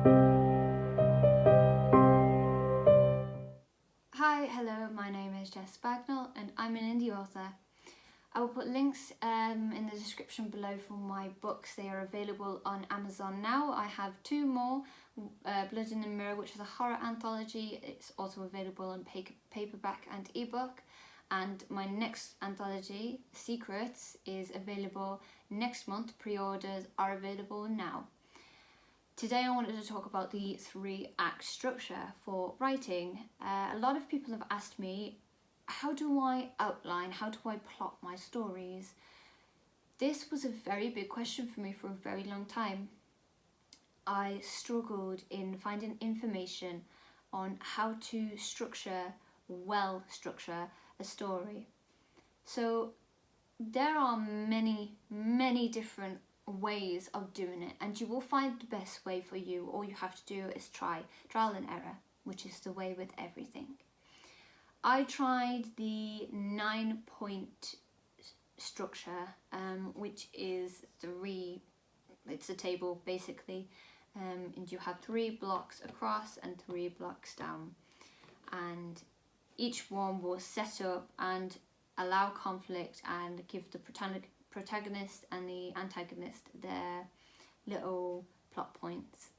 Hi, hello, my name is Jess Bagnall and I'm an indie author. I will put links in the description below for my books. They are available on Amazon now. I have two more, Blood in the Mirror, which is a horror anthology. It's also available on paperback and ebook. And my next anthology, Secrets, is available next month. Pre-orders are available now. Today I wanted to talk about the 3-act structure for writing. A lot of people have asked me, how do I outline, how do I plot my stories? This was a very big question for me for a very long time. I struggled in finding information on how to structure a story. So there are many different ways of doing it, and you will find the best way for you. All you have to do is trial and error, which is the way with everything. I tried the 9-point structure, which is it's a table basically, and you have 3 blocks across and 3 blocks down, and each one will set up and allow conflict and give the protagonist and the antagonist their little plot points.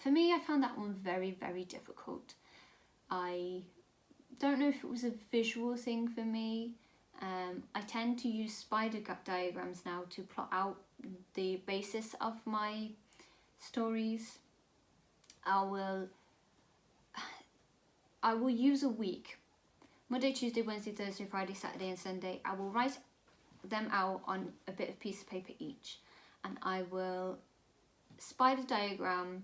For me, I found that one very difficult. I don't know if it was a visual thing for me. I tend to use spider diagrams now to plot out the basis of my stories. I will use a week, Monday, Tuesday, Wednesday, Thursday, Friday, Saturday and Sunday. I will write them out on a bit of piece of paper each, and I will spider diagram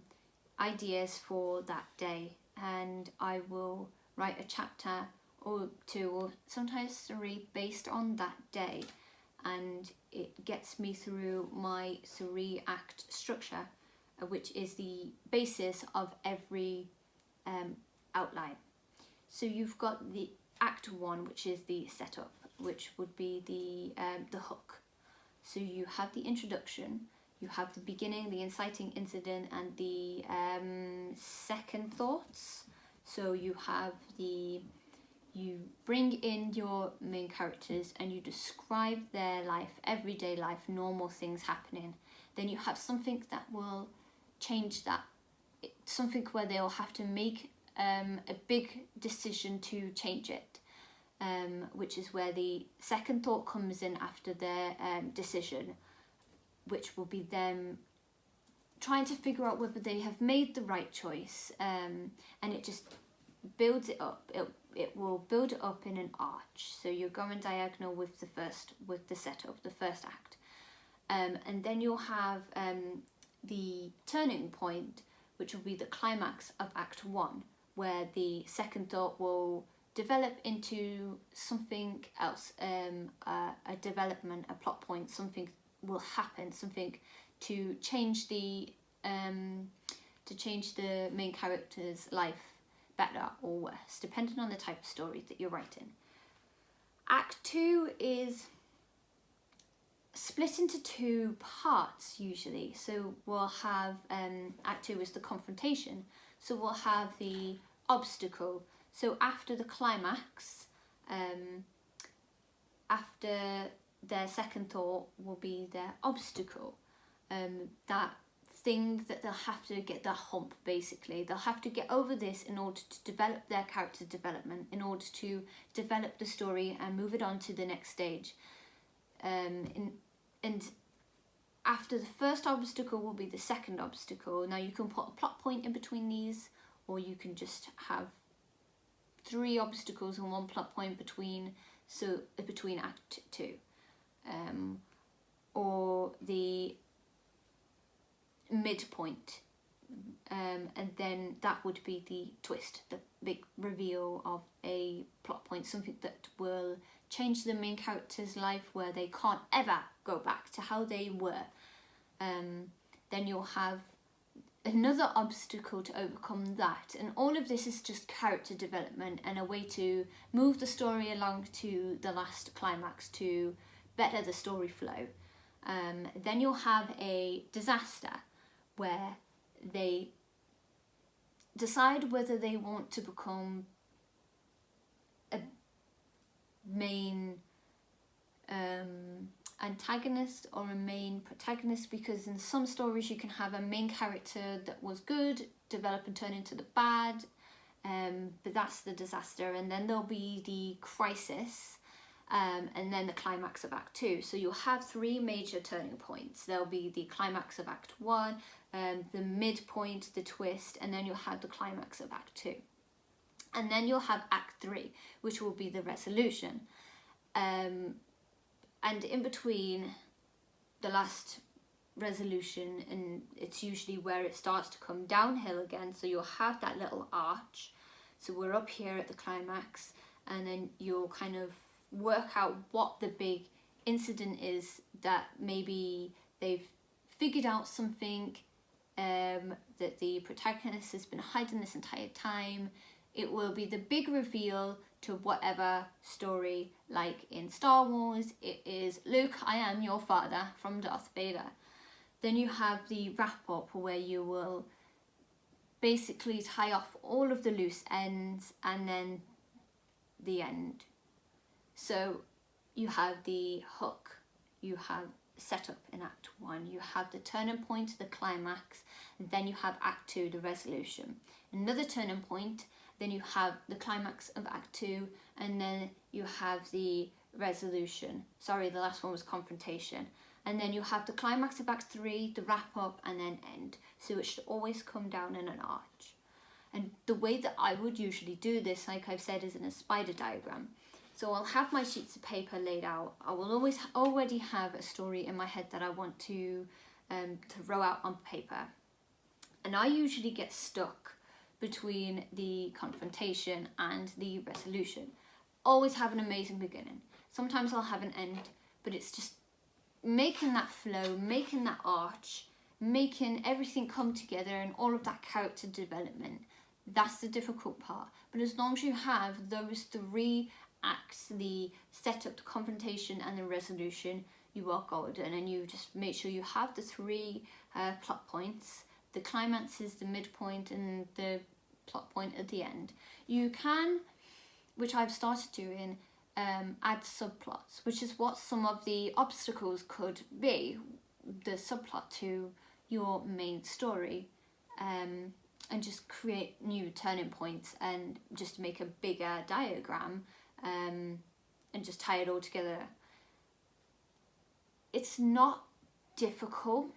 ideas for that day, and I will write a chapter or 2 or sometimes 3 based on that day, and it gets me through my 3-act structure, which is the basis of every outline. So you've got the Act 1, which is the setup, which would be the hook. So you have the introduction, you have the beginning, the inciting incident, and the second thoughts. So you bring in your main characters and you describe their life, everyday life, normal things happening. Then you have something that will change that, something where they'll have to make a big decision to change it, which is where the second thought comes in after their decision, which will be them trying to figure out whether they have made the right choice, and it just builds it up. It will build it up in an arch. So you're going diagonal with the setup, the first act, and then you'll have the turning point, which will be the climax of Act 1, where the second thought will develop into something else, a development, a plot point. Something will happen, something to change the main character's life better or worse, depending on the type of story that you're writing. Act 2 is split into 2 parts usually. So we'll have Act 2 is the confrontation. So we'll have the obstacle. So after the climax, after their second thought will be their obstacle. That thing that they'll have to get, the hump basically. They'll have to get over this in order to develop their character development, in order to develop the story and move it on to the next stage. And after the first obstacle will be the second obstacle. Now you can put a plot point in between these, or you can just have 3 obstacles and 1 plot point between Act 2, or the midpoint, and then that would be the twist, the big reveal of a plot point, something that will change the main character's life where they can't ever go back to how they were. Then you'll have another obstacle to overcome that, and all of this is just character development and a way to move the story along to the last climax to better the story flow. Then you'll have a disaster where they decide whether they want to become a main antagonist or a main protagonist, because in some stories you can have a main character that was good develop and turn into the bad, but that's the disaster, and then there'll be the crisis, and then the climax of Act 2. So you'll have 3 major turning points. There'll be the climax of Act 1, the midpoint, the twist, and then you'll have the climax of Act 2. And then you'll have Act 3, which will be the resolution. And in between the last resolution, and it's usually where it starts to come downhill again, so you'll have that little arch. So we're up here at the climax, and then you'll kind of work out what the big incident is, that maybe they've figured out something that the protagonist has been hiding this entire time. It will be the big reveal to whatever story, like in Star Wars, it is Luke, I am your father, from Darth Vader. Then you have the wrap up, where you will basically tie off all of the loose ends, and then the end. So you have the hook, you have setup in Act 1, you have the turning point, the climax, and then you have Act 2, the resolution. Another turning point, then you have the climax of Act 2, and then you have the resolution. Sorry, the last one was confrontation. And then you have the climax of Act 3, the wrap up, and then end. So it should always come down in an arch. And the way that I would usually do this, like I've said, is in a spider diagram. So I'll have my sheets of paper laid out. I will always already have a story in my head that I want to row out on paper. And I usually get stuck between the confrontation and the resolution. Always have an amazing beginning. Sometimes I'll have an end, but it's just making that flow, making that arch, making everything come together, and all of that character development. That's the difficult part. But as long as you have those 3 acts, the setup, the confrontation, and the resolution, you are golden. And you just make sure you have the 3 plot points. The climax is the midpoint, and the plot point at the end. You can, which I've started doing, add subplots, which is what some of the obstacles could be, the subplot to your main story, and just create new turning points, and just make a bigger diagram, and just tie it all together. It's not difficult.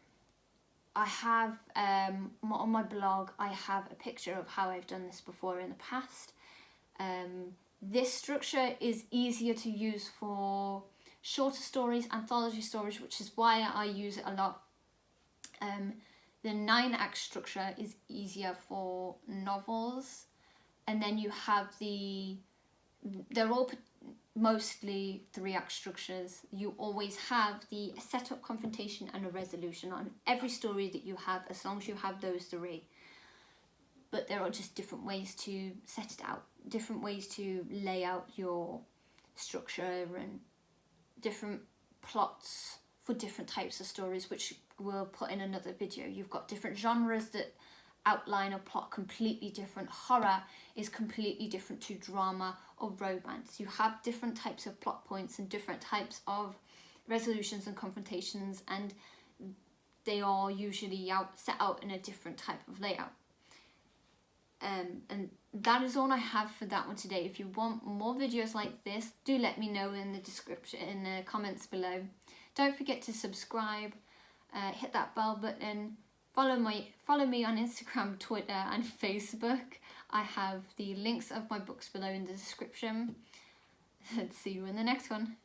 I have, on my blog, I have a picture of how I've done this before in the past. This structure is easier to use for shorter stories, anthology stories, which is why I use it a lot. The 9-act structure is easier for novels. And then you have they're all mostly 3-act structures. You always have the setup, confrontation, and a resolution on every story that you have, as long as you have those 3. But there are just different ways to set it out, different ways to lay out your structure, and different plots for different types of stories, which we'll put in another video. You've got different genres that outline a plot completely different. Horror is completely different to drama or romance. You have different types of plot points and different types of resolutions and confrontations, and they are usually set out in a different type of layout. And that is all I have for that one today. If you want more videos like this, do let me know in the description, in the comments below. Don't forget to subscribe, hit that bell button, follow me on Instagram, Twitter, and Facebook. I have the links of my books below in the description. See you in the next one.